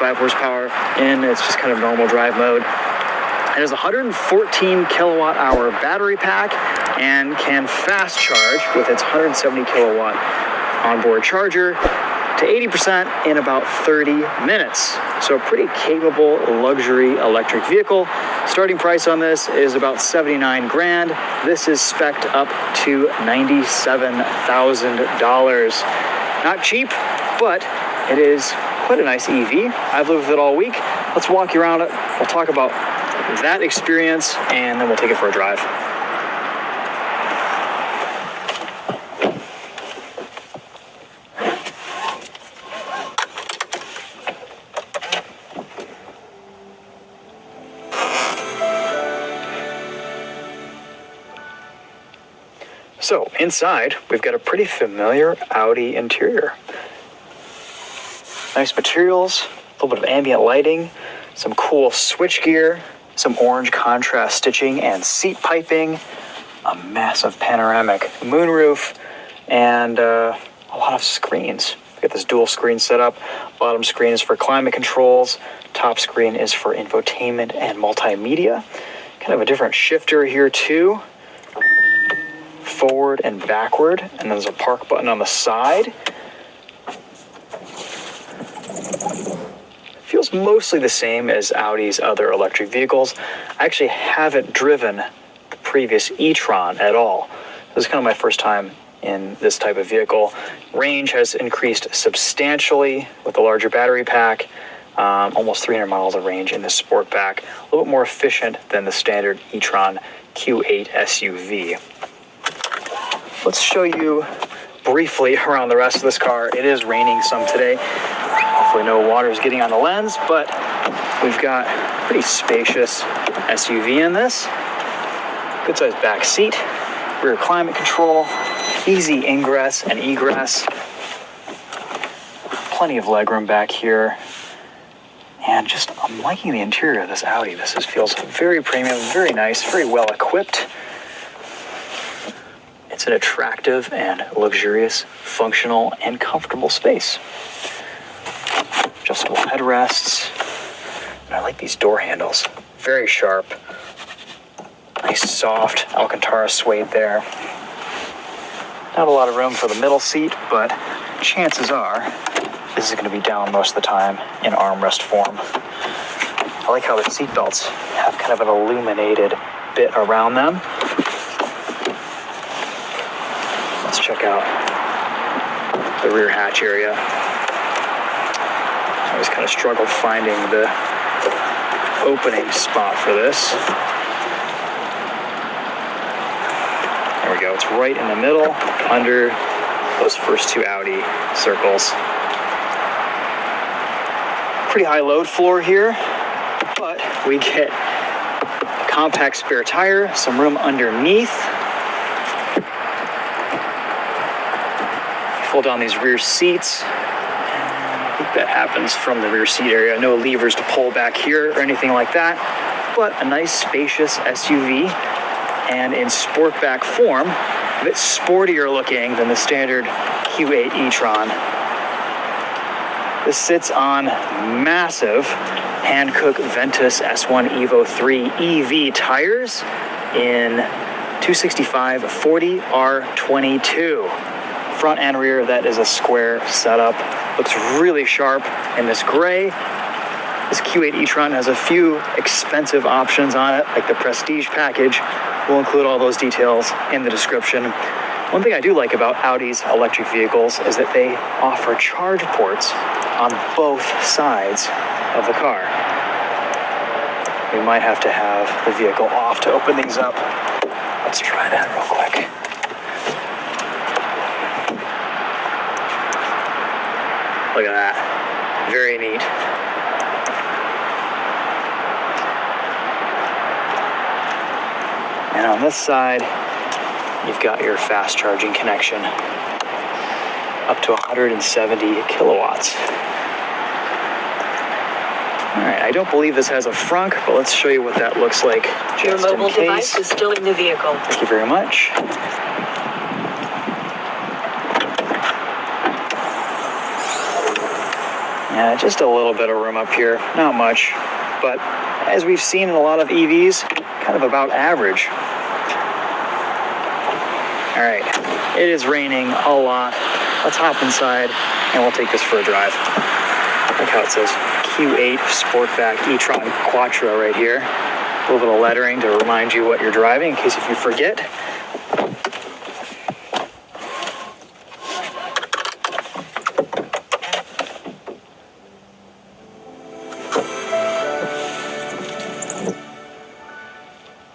165 horsepower in its just kind of normal drive mode. It has a 114 kilowatt hour battery pack and can fast charge with its 170 kilowatt onboard charger to 80% in about 30 minutes. So a pretty capable luxury electric vehicle. Starting price on this is about 79 grand. This is spec'd up to $97,000. Not cheap, but it is quite a nice EV. I've lived with it all week. Let's walk you around it. We'll talk about that experience and then we'll take it for a drive. So inside, we've got a pretty familiar Audi interior. Nice materials, a little bit of ambient lighting, some cool switchgear, some orange contrast stitching and seat piping, a massive panoramic moonroof, and a lot of screens. We got this dual screen setup. Bottom screen is for climate controls. Top screen is for infotainment and multimedia. Kind of a different shifter here too. Forward and backward, and then there's a park button on the side. Feels mostly the same as Audi's other electric vehicles. I actually haven't driven the previous e-tron at all. This is kind of my first time in this type of vehicle. Range has increased substantially with the larger battery pack. Almost 300 miles of range in the Sportback. A little bit more efficient than the standard e-tron Q8 SUV. Let's show you briefly around the rest of this car. It is raining some today. Hopefully no water is getting on the lens, but we've got a pretty spacious SUV in this. Good sized back seat, rear climate control, easy ingress and egress. Plenty of legroom back here. And just, I'm liking the interior of this Audi. This feels very premium, very nice, very well equipped. It's an attractive and luxurious, functional and comfortable space. Adjustable headrests. And I like these door handles. Very sharp. Nice soft Alcantara suede there. Not a lot of room for the middle seat, but chances are this is going to be down most of the time in armrest form. I like how the seat belts have kind of an illuminated bit around them. Let's check out the rear hatch area. I always kind of struggled finding the opening spot for this. There we go. It's right in the middle under those first two Audi circles. Pretty high load floor here, but we get a compact spare tire, some room underneath. Fold down these rear seats. I think that happens from the rear seat area. No levers to pull back here or anything like that, but a nice spacious SUV and in Sportback form, a bit sportier looking than the standard Q8 e-tron. This sits on massive Hankook Ventus S1 Evo 3 EV tires in 265/40 R22. Front and rear, that is a square setup. Looks really sharp in this gray. This Q8 e-tron has a few expensive options on it, like the Prestige package. We'll include all those details in the description. One thing I do like about Audi's electric vehicles is that they offer charge ports on both sides of the car. We might have to have the vehicle off to open these up. Let's try that real quick. Look at that. Very neat. And on this side, you've got your fast charging connection up to 170 kilowatts. All right, I don't believe this has a frunk, but let's show you what that looks like. Your mobile device is still in the vehicle. Thank you very much. Just a little bit of room up here, not much, but as we've seen in a lot of EVs, kind of about average. All right, it is raining a lot. Let's hop inside and we'll take this for a drive. Look how it says Q8 Sportback e-tron Quattro right here. A little bit of lettering to remind you what you're driving in case if you forget.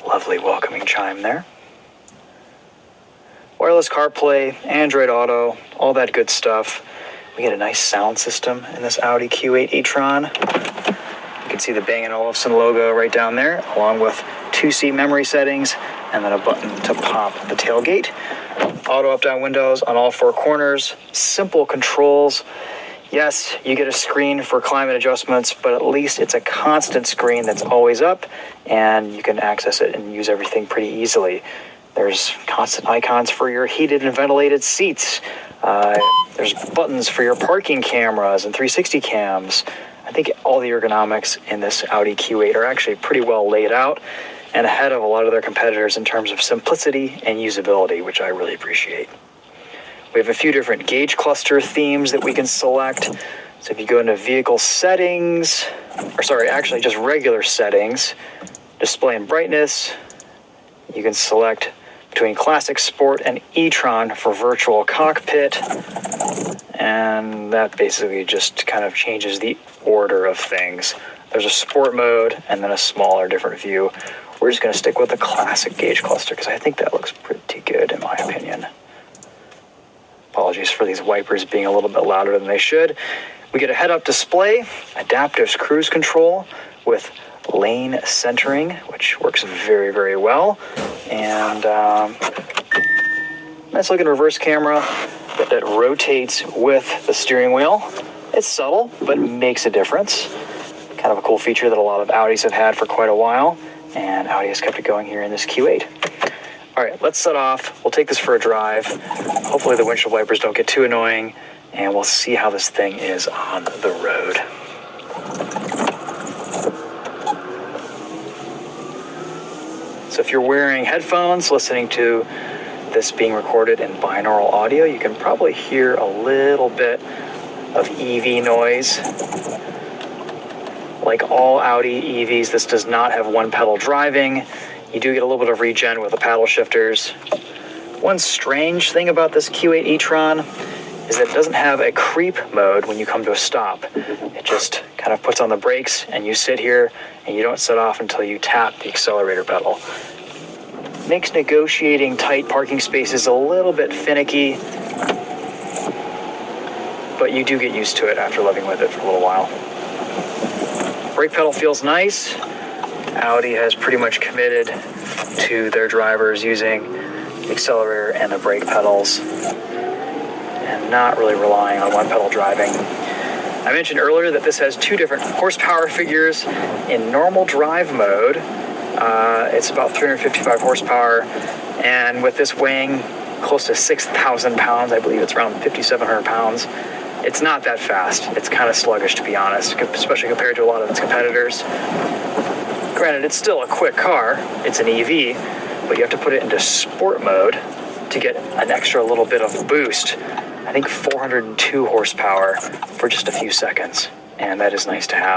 Lovely welcoming chime there. Wireless CarPlay, Android Auto, all that good stuff. We get a nice sound system in this Audi Q8 e-tron. You can see the Bang & Olufsen logo right down there, along with 2C memory settings, and then a button to pop the tailgate. Auto up-down windows on all four corners, simple controls. Yes, you get a screen for climate adjustments, but at least it's a constant screen that's always up, and you can access it and use everything pretty easily. There's constant icons for your heated and ventilated seats. There's buttons for your parking cameras and 360 cams. I think all the ergonomics in this Audi Q8 are actually pretty well laid out and ahead of a lot of their competitors in terms of simplicity and usability, which I really appreciate. We have a few different gauge cluster themes that we can select. So if you go into vehicle settings, or sorry, actually just regular settings, display and brightness, you can select between Classic Sport and e-tron for virtual cockpit. And that basically just kind of changes the order of things. There's a sport mode and then a smaller, different view. We're just going to stick with the classic gauge cluster because I think that looks pretty good in my opinion. Apologies for these wipers being a little bit louder than they should. We get a head-up display, adaptive cruise control with lane centering, which works very, very well. And nice looking reverse camera that rotates with the steering wheel. It's subtle, but makes a difference. Kind of a cool feature that a lot of Audis have had for quite a while, and Audi has kept it going here in this Q8. All right, let's set off. We'll take this for a drive. Hopefully the windshield wipers don't get too annoying, and we'll see how this thing is on the road. So if you're wearing headphones, listening to this being recorded in binaural audio, you can probably hear a little bit of EV noise. Like all Audi EVs, this does not have one pedal driving. You do get a little bit of regen with the paddle shifters. One strange thing about this Q8 e-tron is that it doesn't have a creep mode when you come to a stop. It just kind of puts on the brakes and you sit here and you don't set off until you tap the accelerator pedal. Makes negotiating tight parking spaces a little bit finicky, but you do get used to it after living with it for a little while. Brake pedal feels nice. Audi has pretty much committed to their drivers using the accelerator and the brake pedals and not really relying on one pedal driving. I mentioned earlier that this has two different horsepower figures in normal drive mode. It's about 355 horsepower, and with this weighing close to 6,000 pounds, I believe it's around 5,700 pounds, it's not that fast. It's kind of sluggish, to be honest, especially compared to a lot of its competitors. Granted, it's still a quick car. It's an EV, but you have to put it into sport mode to get an extra little bit of boost. I think 402 horsepower for just a few seconds, and that is nice to have.